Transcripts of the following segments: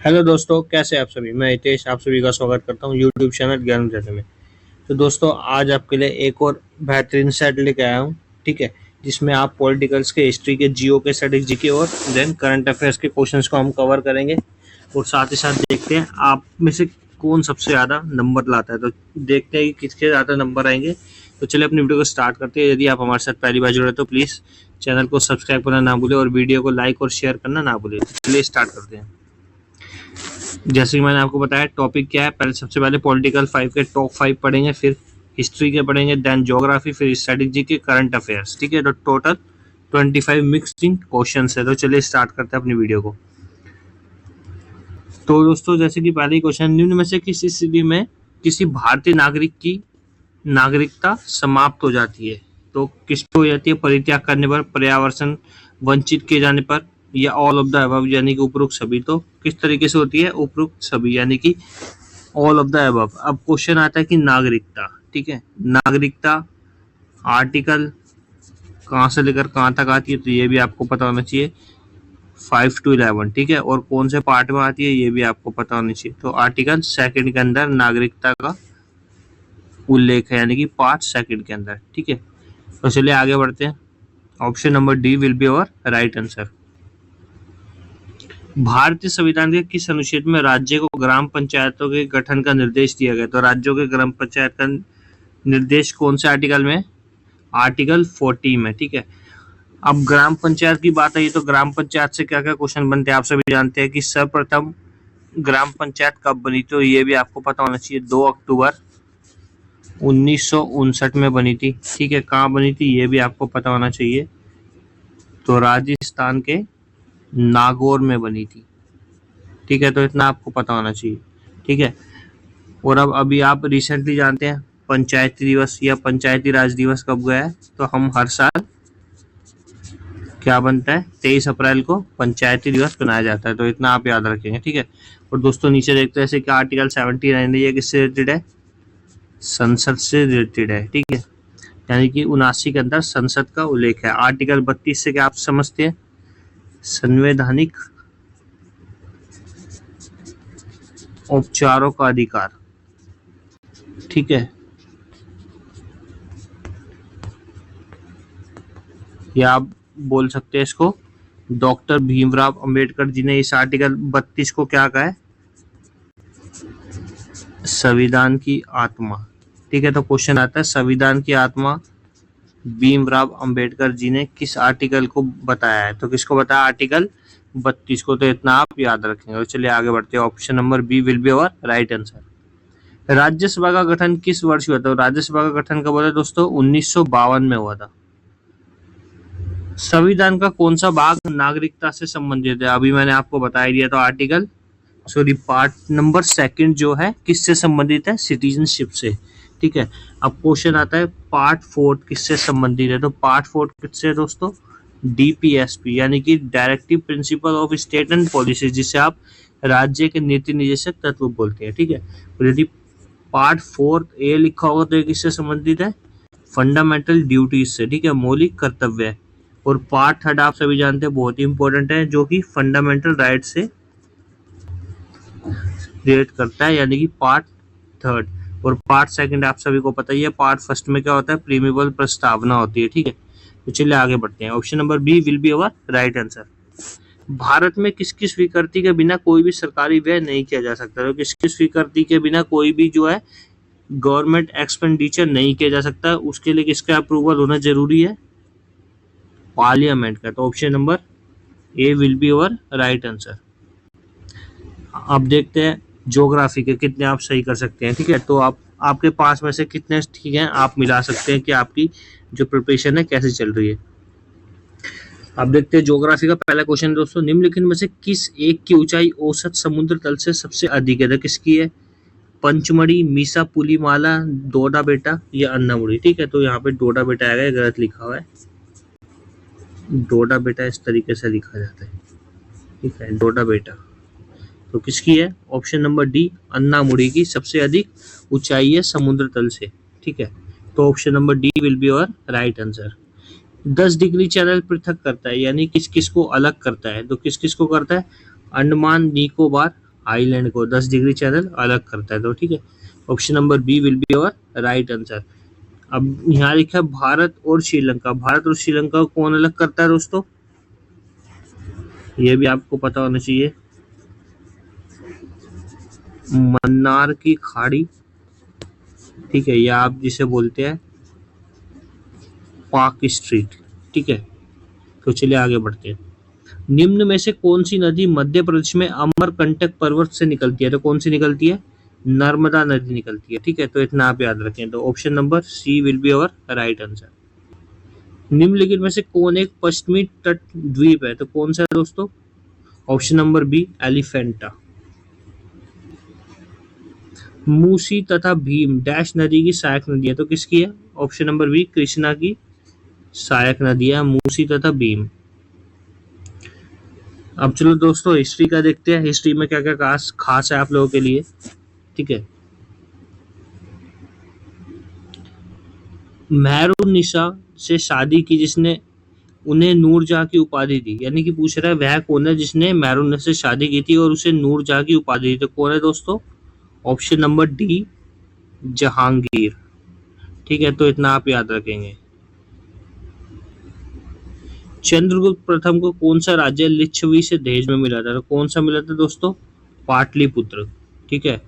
Hello दोस्तों, कैसे हैं आप सभी। मैं हितेश आप सभी का स्वागत करता हूं यूट्यूब चैनल ज्ञान जैसे में। तो दोस्तों, आज आपके लिए एक और बेहतरीन सेट लेके आया हूं। ठीक है, जिसमें आप पॉलिटिकल्स के, हिस्ट्री के, जियो के, स्ट्रेटेजी के और देन करंट अफेयर्स के क्वेश्चंस को हम कवर करेंगे। और साथ ही साथ देखते हैं आप में से कौन सबसे ज़्यादा नंबर लाता है। तो देखते हैं कि किसके ज़्यादा नंबर आएंगे। तो चलिए अपनी वीडियो को स्टार्ट करते हैं। यदि आप हमारे साथ पहली बार जुड़े तो प्लीज़ चैनल को सब्सक्राइब करना ना भूलें और वीडियो को लाइक और शेयर करना ना भूलें। चलिए स्टार्ट करते हैं। जैसे कि मैंने आपको बताया टॉपिक क्या है। सबसे पहले पॉलिटिकल 5 के टॉप 5 पढ़ेंगे, फिर हिस्ट्री के पढ़ेंगे, देन ज्योग्राफी, फिर स्ट्रेटेजी के, करंट अफेयर्स। ठीक है, तो टोटल 25 मिक्सिंग क्वेश्चन है। तो चलिए स्टार्ट करते हैं अपनी वीडियो को। तो दोस्तों, जैसे कि पहले क्वेश्चन, निम्न में से किस स्थिति में किसी भारतीय नागरिक की नागरिकता समाप्त हो जाती है। तो किस पे हो जाती है? परित्याग करने पर, पर्यावरण, वंचित किए जाने पर, या ऑल ऑफ द अबव यानी कि उपरोक्त सभी। तो किस तरीके से होती है? उपरोक्त सभी यानी कि ऑल ऑफ द अबव। अब क्वेश्चन आता है कि नागरिकता। ठीक है, नागरिकता आर्टिकल कहाँ से लेकर कहाँ तक आती है, तो ये भी आपको पता होना चाहिए। 5 to 11। ठीक है, और कौन से पार्ट में आती है ये भी आपको पता होना चाहिए। तो आर्टिकल 2 के अंदर नागरिकता का उल्लेख है, यानी कि पार्ट 2 के अंदर। ठीक है, तो चलिए आगे बढ़ते हैं। Option number D will be our right answer. भारतीय संविधान के किस अनुच्छेद में राज्य को ग्राम पंचायतों के गठन का निर्देश दिया गया? तो राज्यों के ग्राम पंचायत का निर्देश कौन से आर्टिकल में? आर्टिकल 40 में। ठीक है, अब ग्राम पंचायत की बात आई तो ग्राम पंचायत से क्या क्या क्वेश्चन बनते हैं आप सभी जानते हैं कि सर्वप्रथम ग्राम पंचायत कब बनी? तो ये भी आपको पता होना चाहिए। 2 अक्टूबर 1959 में बनी थी। ठीक है, कहाँ बनी थी ये भी आपको पता होना चाहिए। तो राजस्थान के नागौर में बनी थी। ठीक है, तो इतना आपको पता होना चाहिए। ठीक है, और अब अभी आप रिसेंटली जानते हैं पंचायती दिवस या पंचायती राज दिवस कब गया है? तो हम हर साल क्या बनता है? 23 अप्रैल को पंचायती दिवस मनाया जाता है। तो इतना आप याद रखेंगे। ठीक है, और दोस्तों नीचे देखते हैं कि आर्टिकल 79 है, ये किससे रिलेटेड है? संसद से रिलेटेड है। ठीक है, यानी कि 79 के अंदर संसद का उल्लेख है। आर्टिकल 32 से क्या आप समझते हैं? संवैधानिक उपचारों का अधिकार। ठीक है, या आप बोल सकते हैं इसको, डॉक्टर भीमराव अंबेडकर जी ने इस आर्टिकल 32 को क्या कहा है? संविधान की आत्मा। ठीक है, तो क्वेश्चन आता है संविधान की आत्मा भीमराव अंबेडकर जी ने किस आर्टिकल को बताया है? तो किसको बताया? आर्टिकल 32 को। तो इतना आप याद रखेंगे। और चलिए आगे बढ़ते हैं। Option number B will be our right answer. Rajya Sabha का गठन किस वर्ष हुआ था? राज्यसभा का गठन कब हुआ था दोस्तों? 1952 में हुआ था। संविधान का कौन सा भाग नागरिकता से संबंधित है? अभी मैंने आपको बता दिया। तो आर्टिकल पार्ट नंबर 2 जो है किससे संबंधित है? सिटीजनशिप से। ठीक है, अब क्वेश्चन आता है पार्ट 4 किससे संबंधित है? तो पार्ट 4 किससे है दोस्तों? डीपीएसपी यानी कि directive principle of state and policy, जिसे आप राज्य के नीति निर्देशक तत्व बोलते हैं। ठीक है, तो यदि पार्ट 4 ए लिखा होगा तो ये किससे संबंधित है? फंडामेंटल ड्यूटीज से। ठीक है, मौलिक कर्तव्य है। और पार्ट 3 आप सभी जानते हैं बहुत ही इंपॉर्टेंट है, जो कि फंडामेंटल राइट से रिलेट करता है, यानी कि पार्ट 3। और पार्ट 2 आप सभी को पता ही है। पार्ट 1 में क्या होता है? प्रीमिबल प्रस्तावना होती है। ठीक है, तो चलिए आगे बढ़ते हैं। Option number B will be our right answer. Bharat में किसकी स्वीकृति के बिना कोई भी सरकारी व्यय नहीं किया जा सकता? तो किसकी स्वीकृति के बिना कोई भी जो है गवर्नमेंट एक्सपेंडिचर नहीं किया जा सकता? उसके लिए किसका अप्रूवल होना जरूरी है? पार्लियामेंट का। तो option number A will be our right answer. अब देखते हैं ज्योग्राफी के कितने आप सही कर सकते हैं। ठीक है, तो आप आपके पास में से कितने ठीक हैं आप मिला सकते हैं कि आपकी जो प्रिपरेशन है कैसे चल रही है। अब देखते हैं ज्योग्राफी का पहला क्वेश्चन दोस्तों। निम्नलिखित में से किस एक की ऊंचाई औसत समुद्र तल से सबसे अधिक है? तो किसकी है? पंचमढ़ी, मीसा पुलीमाला, डोडा बेटा या अन्नामुड़ी। ठीक है, तो यहाँ पे डोडा बेटा आएगा, गलत लिखा हुआ है। डोडा बेटा इस तरीके से लिखा जाता है। ठीक है, डोडा बेटा तो किसकी है? ऑप्शन नंबर डी, अन्नामुड़ी की सबसे अधिक ऊंचाई है समुद्र तल से। ठीक है, तो option number D will be our right answer. 10 degree channel पृथक करता है, यानी किस किस को अलग करता है? तो किस किस को करता है? अंडमान निकोबार आइलैंड को 10 डिग्री चैनल अलग करता है। तो ठीक है, option number B will be our right answer. अब यहाँ लिखा है भारत और श्रीलंका। भारत और श्रीलंका को कौन अलग करता है दोस्तों? ये भी आपको पता होना चाहिए। मन्नार की खाड़ी, ठीक है, या आप जिसे बोलते हैं पाक स्ट्रीट। ठीक है, तो चलिए आगे बढ़ते हैं। निम्न में से कौन सी नदी मध्य प्रदेश में अमरकंटक पर्वत से निकलती है? तो कौन सी निकलती है? नर्मदा नदी निकलती है। ठीक है, तो इतना आप याद रखें। तो option number C will be our right answer. निम्नलिखित में से कौन एक पश्चिमी तट द्वीप है? तो कौन सा है दोस्तों? Option number B Elephanta. Musi तथा भीम डैश नदी की सहायक नदी है। तो किसकी है? ऑप्शन नंबर बी कृष्णा की सहायक नदी है मूसी तथा भीम। अब चलो दोस्तों हिस्ट्री का देखते हैं। हिस्ट्री में क्या क्या खास है आप लोगों के लिए। ठीक है, मेहरुन्निसा से शादी की जिसने उन्हें नूरजहां की उपाधि दी। यानी कि पूछ रहा है वह कौन है जिसने मेहरुन्निसा से शादी की थी और उसे नूरजहां की उपाधि दी। तो कौन है दोस्तों? Option number D Jahangir. ठीक है, तो इतना आप याद रखेंगे। चंद्रगुप्त प्रथम को कौन सा राज्य लिच्छवी से दहेज में मिला था? तो कौन सा मिला था दोस्तों? पाटलिपुत्र। ठीक है,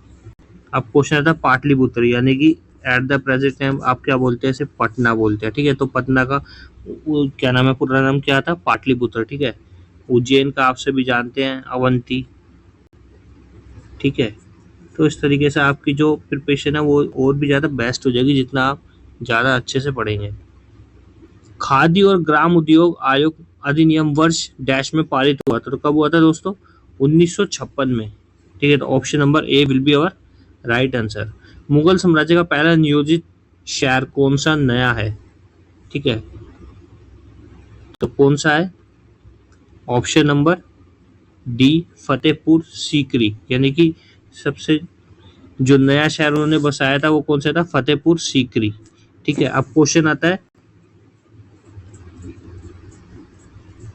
अब क्वेश्चन था पाटलिपुत्र, यानी कि एट द प्रेजेंट टाइम आप क्या बोलते हैं? इसे पटना बोलते हैं। ठीक है, तो पटना का क्या नाम है? पूरा नाम क्या था? पाटलिपुत्र। ठीक है, उज्जैन का आप सभी जानते हैं अवंती। ठीक है, तो इस तरीके से आपकी जो प्रिपरेशन है वो और भी ज़्यादा बेस्ट हो जाएगी जितना आप ज़्यादा अच्छे से पढ़ेंगे। खादी और ग्राम उद्योग आयोग अधिनियम वर्ष डैश में पारित हुआ था। तो कब हुआ था दोस्तों? 1956 में। ठीक है, तो option number A will be our right answer. Mughal साम्राज्य का पहला नियोजित शहर कौन सा नया है? ठीक है, तो कौन सा है? Option number D Fatehpur Sikri. यानी कि सबसे जो नया शहर उन्होंने बसाया था वो कौन सा था? फतेहपुर सीकरी। ठीक है, अब क्वेश्चन आता है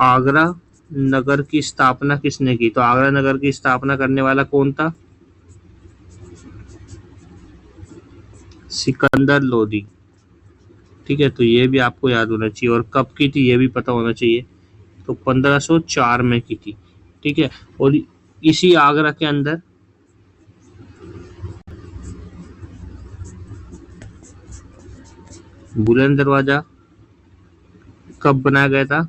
आगरा नगर की स्थापना किसने की? तो आगरा नगर की स्थापना करने वाला कौन था? सिकंदर लोदी। ठीक है, तो ये भी आपको याद होना चाहिए। और कब की थी ये भी पता होना चाहिए। तो 1504 में की थी। ठीक है, और इसी आगरा के अंदर बुलंद दरवाजा कब बनाया गया था?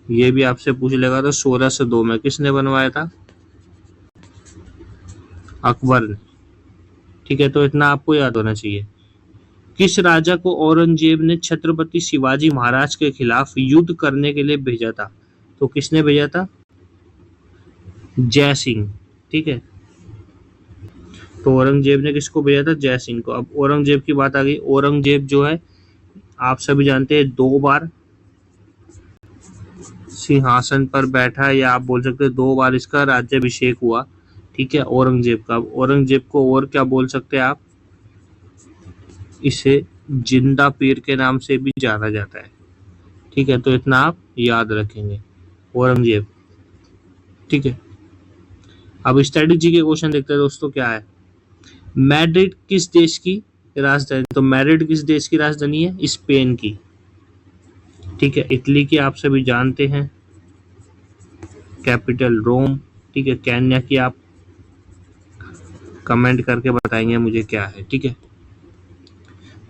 ये भी आपसे पूछ लेगा। तो 1602 में। किसने बनवाया था? अकबर ने। ठीक है, तो इतना आपको याद होना चाहिए। किस राजा को औरंगजेब ने छत्रपति शिवाजी महाराज के खिलाफ युद्ध करने के लिए भेजा था? तो किसने भेजा था? जय सिंह। ठीक है, तो औरंगजेब ने किसको भेजा था? जय सिंह को। अब औरंगजेब की बात आ गई। औरंगजेब जो है आप सभी जानते हैं 2 बार सिंहासन पर बैठा है, या आप बोल सकते हैं 2 बार इसका राज्याभिषेक हुआ। ठीक है, औरंगजेब का। औरंगजेब को और क्या बोल सकते हैं आप? इसे जिंदा पीर के नाम से भी जाना जाता है। ठीक है, तो इतना आप याद रखेंगे औरंगजेब। ठीक है, अब स्ट्रेटेजी के क्वेश्चन देखते हैं दोस्तों। क्या है? मैड्रिड किस देश की राजधानी? तो मैड्रिड किस देश की राजधानी है? स्पेन की। ठीक है, इटली की आप सभी जानते हैं कैपिटल रोम। ठीक है, केन्या की आप कमेंट करके बताएंगे मुझे क्या है। ठीक है,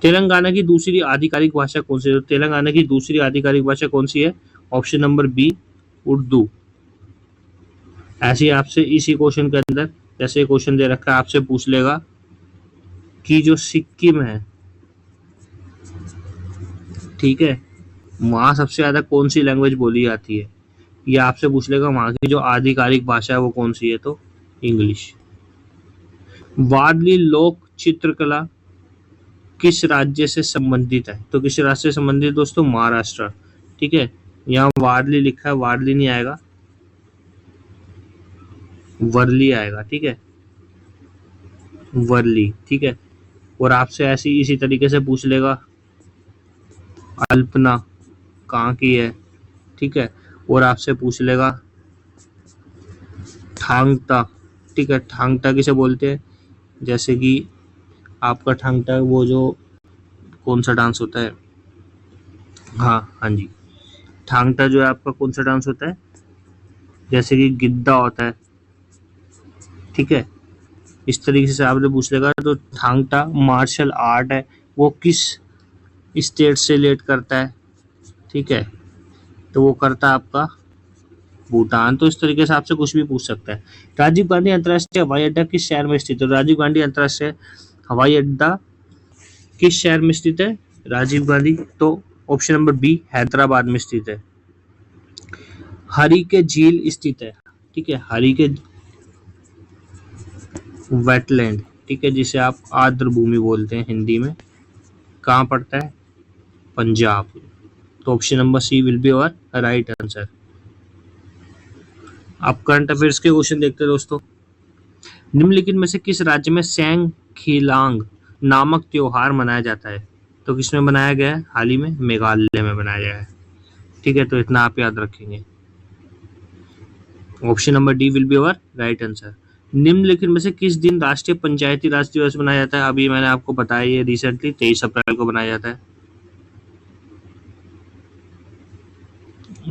तेलंगाना की दूसरी आधिकारिक भाषा कौन सी है? तो तेलंगाना की दूसरी आधिकारिक भाषा कौन सी है? Option number B Urdu. ऐसे ही आपसे इसी क्वेश्चन के अंदर जैसे क्वेश्चन दे रखा है आपसे पूछ लेगा कि जो सिक्किम है, ठीक है, वहाँ सबसे ज्यादा कौन सी लैंग्वेज बोली जाती है? ये आपसे पूछ लेगा वहाँ की जो आधिकारिक भाषा है वो कौन सी है? तो इंग्लिश। वारली लोक चित्रकला किस राज्य से संबंधित है? तो किस राज्य से संबंधित दोस्तों? महाराष्ट्र। ठीक है, यहाँ वारली लिखा है, वारली नहीं आएगा, वर्ली आएगा। ठीक है, वर्ली। ठीक है, और आपसे ऐसी इसी तरीके से पूछ लेगा अल्पना कहाँ की है? ठीक है, और आपसे पूछ लेगा थांगता ठीक है। थांगटा किसे बोलते हैं, जैसे कि आपका थांगटा वो जो कौन सा डांस होता है, हाँ जी, थांगटा जो है आपका कौन सा डांस होता है, जैसे कि गिद्दा होता है, ठीक है। इस तरीके से आपने पूछ लेगा। तो थांगटा मार्शल आर्ट है, वो किस स्टेट से रिलेट करता है, ठीक है, तो वो करता है आपका भूटान। तो इस तरीके से आपसे कुछ भी पूछ सकता है। राजीव गांधी अंतर्राष्ट्रीय हवाई अड्डा किस शहर में स्थित है, राजीव गांधी अंतर्राष्ट्रीय हवाई अड्डा किस शहर में स्थित है, राजीव गांधी, तो ऑप्शन नंबर बी हैदराबाद में स्थित है। हरी के झील स्थित है, ठीक है, हरी के वेटलैंड, ठीक है, जिसे आप आर्द्र भूमि बोलते हैं हिंदी में, कहाँ पड़ता है, पंजाब। तो option number C will be our right answer. आप करंट अफेयर्स के क्वेश्चन देखते हैं दोस्तों। निम्नलिखित में से किस राज्य में सैंग खिलांग नामक त्योहार मनाया जाता है, तो किसमें बनाया गया है, हाल ही में मेघालय में बनाया गया है, ठीक है। तो इतना आप याद रखेंगे। Option number D will be our right answer. निम्नलिखित में से किस दिन राष्ट्रीय पंचायती राज दिवस मनाया जाता है, अभी मैंने आपको बताया ये रिसेंटली 23 अप्रैल को बनाया जाता है,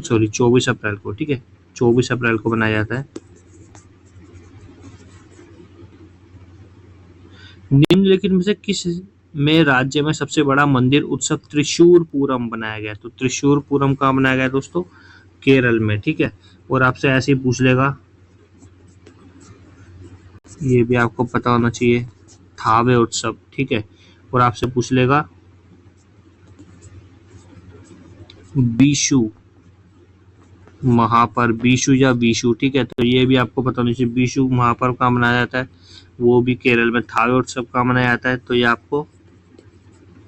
सॉरी 24 अप्रैल को, ठीक है, 24 अप्रैल को बनाया जाता है। निम्नलिखित में से किस में राज्य में सबसे बड़ा मंदिर उत्सव त्रिशूर पूरम बनाया गया, तो त्रिशूर पूरम कहाँ बनाया गया दोस्तों, केरल में, ठीक है। और आपसे ऐसे ही पूछ लेगा, ये भी आपको पता होना चाहिए, थावे उत्सव, ठीक है। और आपसे पूछ लेगा बीशु महापर्व, बीशु या विशु, ठीक है, तो ये भी आपको पता होना चाहिए। बीशु महापर्व कहाँ मनाया जाता है, वो भी केरल में। थावे उत्सव कहाँ मनाया जाता है, तो ये आपको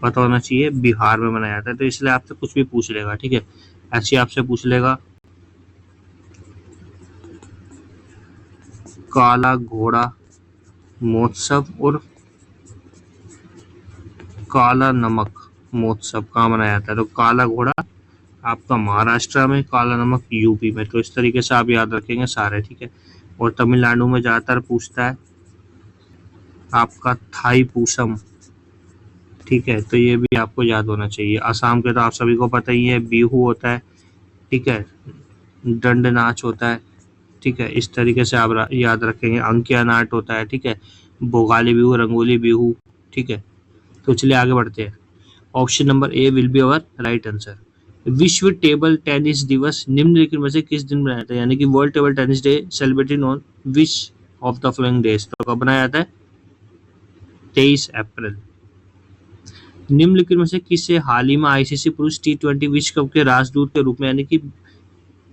पता होना चाहिए, बिहार में मनाया जाता है। तो इसलिए आपसे कुछ भी पूछ लेगा, ठीक है, ऐसे आपसे पूछ लेगा काला घोड़ा महोत्सव और काला नमक महोत्सव कहाँ मनाया जाता है, तो काला घोड़ा आपका महाराष्ट्र में, काला नमक यूपी में। तो इस तरीके से आप याद रखेंगे सारे, ठीक है। और तमिलनाडु में ज्यादातर पूछता है आपका थाई पूसम, ठीक है, तो ये भी आपको याद होना चाहिए। असम के तो आप सभी को पता ही है, बिहू होता है, ठीक है, दंड नाच होता है, ठीक है, इस तरीके से आप याद रखेंगे। अंकिया नाट होता है, ठीक है, भोगाली बिहू, रंगोली बिहू, ठीक है। तो चलिए आगे बढ़ते हैं। Option number A will be our right answer. विश्व टेबल टेनिस दिवस निम्नलिखित में से किस दिन बनाया जाता है, यानी कि world table tennis day celebrated on which of the following days, तो कब बनाया जाता है, 23 अप्रैल। निम्नलिखित में से किसे हाल ही में आईसीसी पुरुष T20 विश्व कप के राजदूत के रूप में, यानी कि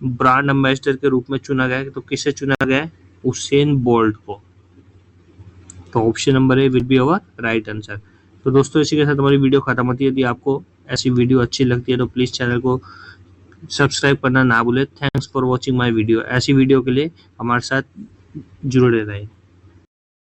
ब्रांड एम्बेसडर के रूप में चुना गया है, तो किसे चुना गया है, उसेन बोल्ट को। तो option number A will be our right answer. तो दोस्तों इसी के साथ हमारी वीडियो खत्म होती है। यदि आपको ऐसी वीडियो अच्छी लगती है तो प्लीज़ चैनल को सब्सक्राइब करना ना भूलें। Thanks for watching my video. ऐसी वीडियो के लिए हमारे साथ जुड़े रहें।